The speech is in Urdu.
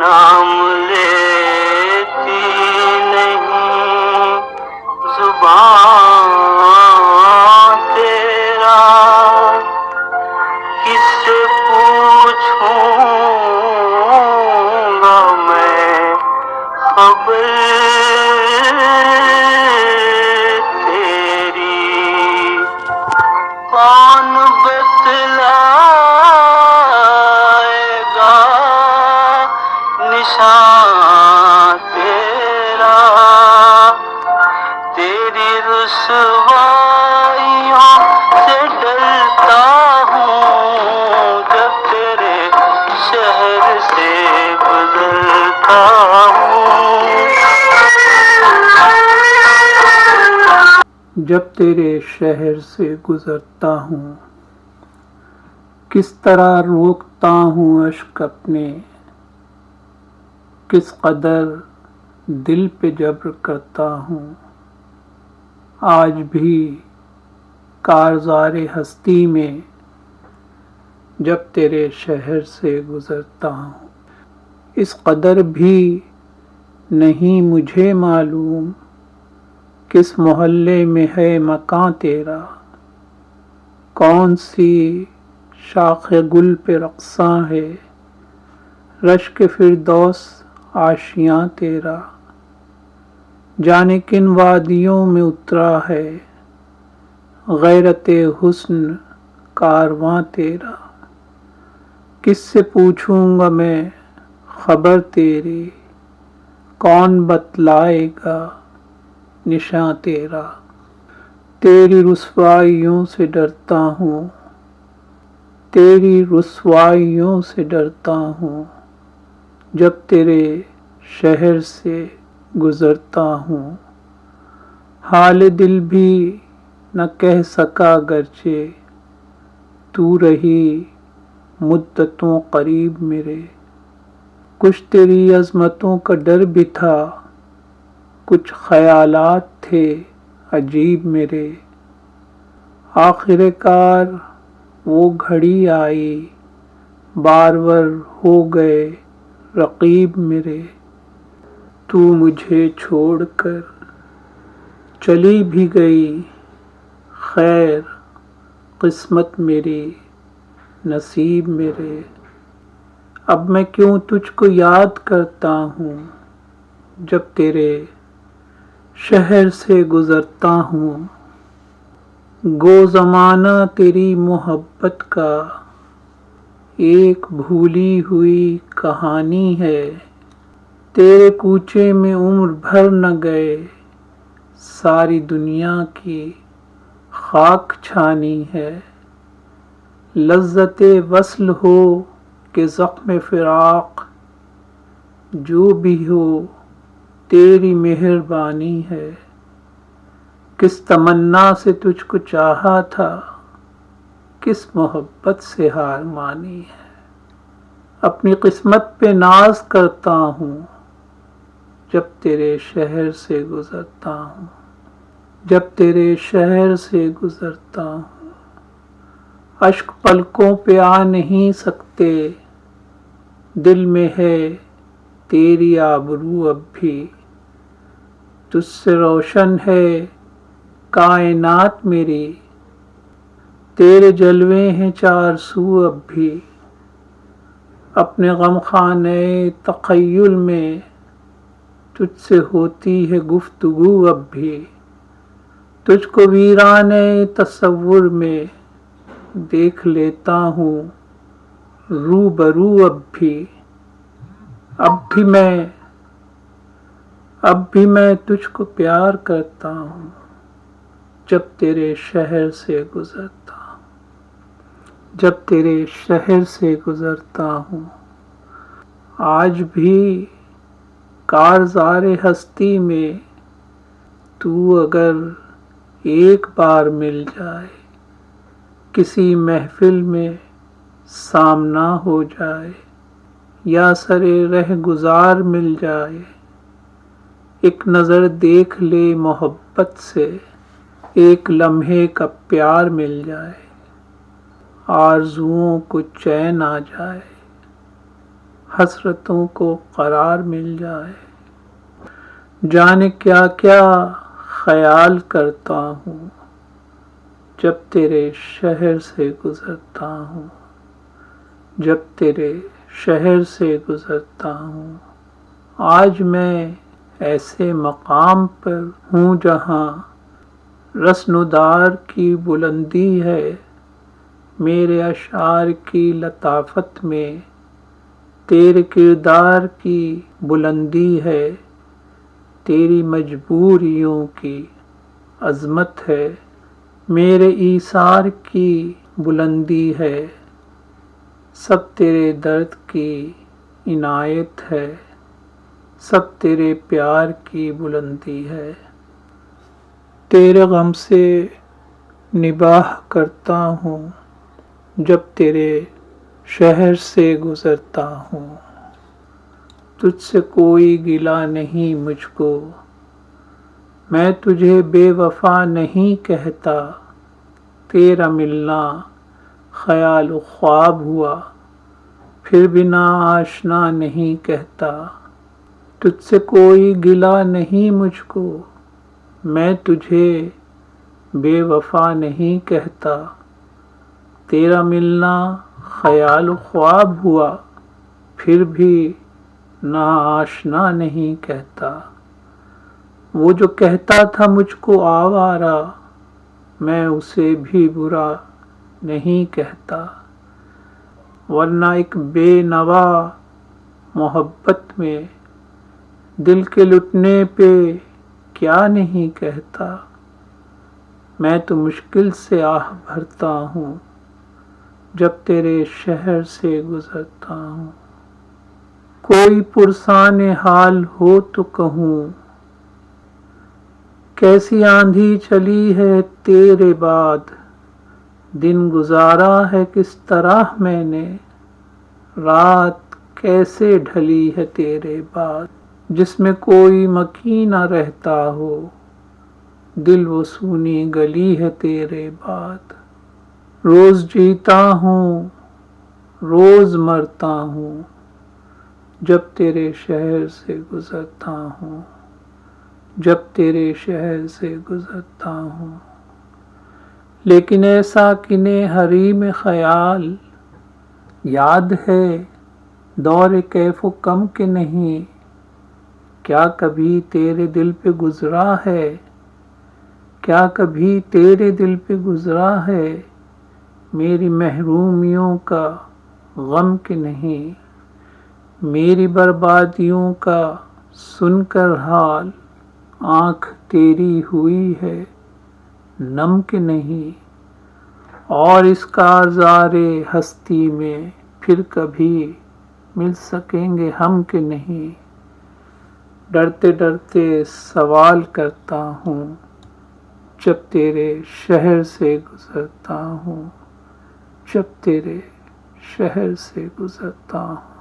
نام لیتی نہیں زبان تیرا، کس سے پوچھوں گا میں خبر تیری، کون بتلائے گا نشان تیرا، تیری رسوائیوں سے ڈرتا ہوں جب تیرے شہر سے گزرتا ہوں، جب تیرے شہر سے گزرتا ہوں، کس طرح روکتا ہوں اشک اپنے، کس قدر دل پہ جبر کرتا ہوں، آج بھی کارزار ہستی میں جب تیرے شہر سے گزرتا ہوں، اس قدر بھی نہیں مجھے معلوم کس محلے میں ہے مکاں تیرا، کون سی شاخ گل پہ رقصاں ہے رشک فردوس آشیاں تیرا، جانے کن وادیوں میں اترا ہے غیرت حسن کارواں تیرا، کس سے پوچھوں گا میں خبر تیری، کون بتلائے گا نشاں تیرا، تیری رسوائیوں سے ڈرتا ہوں، تیری رسوائیوں سے ڈرتا ہوں، جب تیرے شہر سے گزرتا ہوں، حال دل بھی نہ کہہ سکا گرچہ تو رہی مدتوں قریب میرے، کچھ تیری عظمتوں کا ڈر بھی تھا، کچھ خیالات تھے عجیب میرے، آخر کار وہ گھڑی آئی بارور ہو گئے رقیب میرے، تو مجھے چھوڑ کر چلی بھی گئی، خیر قسمت میری نصیب میرے، اب میں کیوں تجھ کو یاد کرتا ہوں جب تیرے شہر سے گزرتا ہوں، گو زمانہ تیری محبت کا ایک بھولی ہوئی کہانی ہے، تیرے کوچے میں عمر بھر نہ گئے ساری دنیا کی خاک چھانی ہے، لذت وصل ہو کہ زخم فراق، جو بھی ہو تیری مہربانی ہے، کس تمنا سے تجھ کو چاہا تھا کس محبت سے ہار مانی ہے، اپنی قسمت پہ ناز کرتا ہوں جب تیرے شہر سے گزرتا ہوں، جب تیرے شہر سے گزرتا ہوں، اشک پلکوں پہ آ نہیں سکتے، دل میں ہے تیری آبرو اب بھی، تجھ سے روشن ہے کائنات میری، تیرے جلوے ہیں چار سو اب بھی، اپنے غم خانے تخیل میں تجھ سے ہوتی ہے گفتگو اب بھی، تجھ کو ویرانے تصور میں دیکھ لیتا ہوں روبرو اب بھی، اب بھی میں تجھ کو پیار کرتا ہوں جب تیرے شہر سے گزرتا ہوں، جب تیرے شہر سے گزرتا ہوں، آج بھی کارزار ہستی میں تو اگر ایک بار مل جائے، کسی محفل میں سامنا ہو جائے یا سرے رہ گزار مل جائے، ایک نظر دیکھ لے محبت سے، ایک لمحے کا پیار مل جائے، آرزوؤں کو چین آ جائے، حسرتوں کو قرار مل جائے. جانے کیا کیا خیال کرتا ہوں جب تیرے شہر سے گزرتا ہوں، جب تیرے شہر سے گزرتا ہوں. آج میں ایسے مقام پر ہوں جہاں رسنودار کی بلندی ہے، میرے اشعار کی لطافت میں تیرے کردار کی بلندی ہے، تیری مجبوریوں کی عظمت ہے، میرے ایثار کی بلندی ہے، سب تیرے درد کی عنایت ہے، سب تیرے پیار کی بلندی ہے. تیرے غم سے نباہ کرتا ہوں جب تیرے شہر سے گزرتا ہوں. تجھ سے کوئی گلہ نہیں مجھ کو، میں تجھے بے وفا نہیں کہتا. تیرا ملنا خیال و خواب ہوا، پھر بھی ناآشنا نہیں کہتا. تجھ سے کوئی گلہ نہیں مجھ کو، میں تجھے بے وفا نہیں کہتا. تیرا ملنا خیال و خواب ہوا، پھر بھی ناآشنا نہیں کہتا. وہ جو کہتا تھا مجھ کو آوارہ، میں اسے بھی برا نہیں کہتا. ورنہ ایک بے نوا محبت میں دل کے لٹنے پہ کیا نہیں کہتا. میں تو مشکل سے آہ بھرتا ہوں جب تیرے شہر سے گزرتا ہوں. کوئی پرسان حال ہو تو کہوں، کیسی آندھی چلی ہے تیرے بعد. دن گزارا ہے کس طرح میں نے، رات کیسے ڈھلی ہے تیرے بعد. جس میں کوئی مکی نہ رہتا ہو، دل وہ سونی گلی ہے تیرے بعد. روز جیتا ہوں روز مرتا ہوں جب تیرے شہر سے گزرتا ہوں، جب تیرے شہر سے گزرتا ہوں. لیکن ایسا کنے حریم خیال یاد ہے دور کیف و کم کے نہیں. کیا کبھی تیرے دل پہ گزرا ہے، کیا کبھی تیرے دل پہ گزرا ہے میری محرومیوں کا غم کہ نہیں. میری بربادیوں کا سن کر حال، آنکھ تیری ہوئی ہے نم کہ نہیں. اور اس کارزار ہستی میں پھر کبھی مل سکیں گے ہم کہ نہیں. ڈرتے ڈرتے سوال کرتا ہوں جب تیرے شہر سے گزرتا ہوں، جب تیرے شہر سے گزرتا ہوں.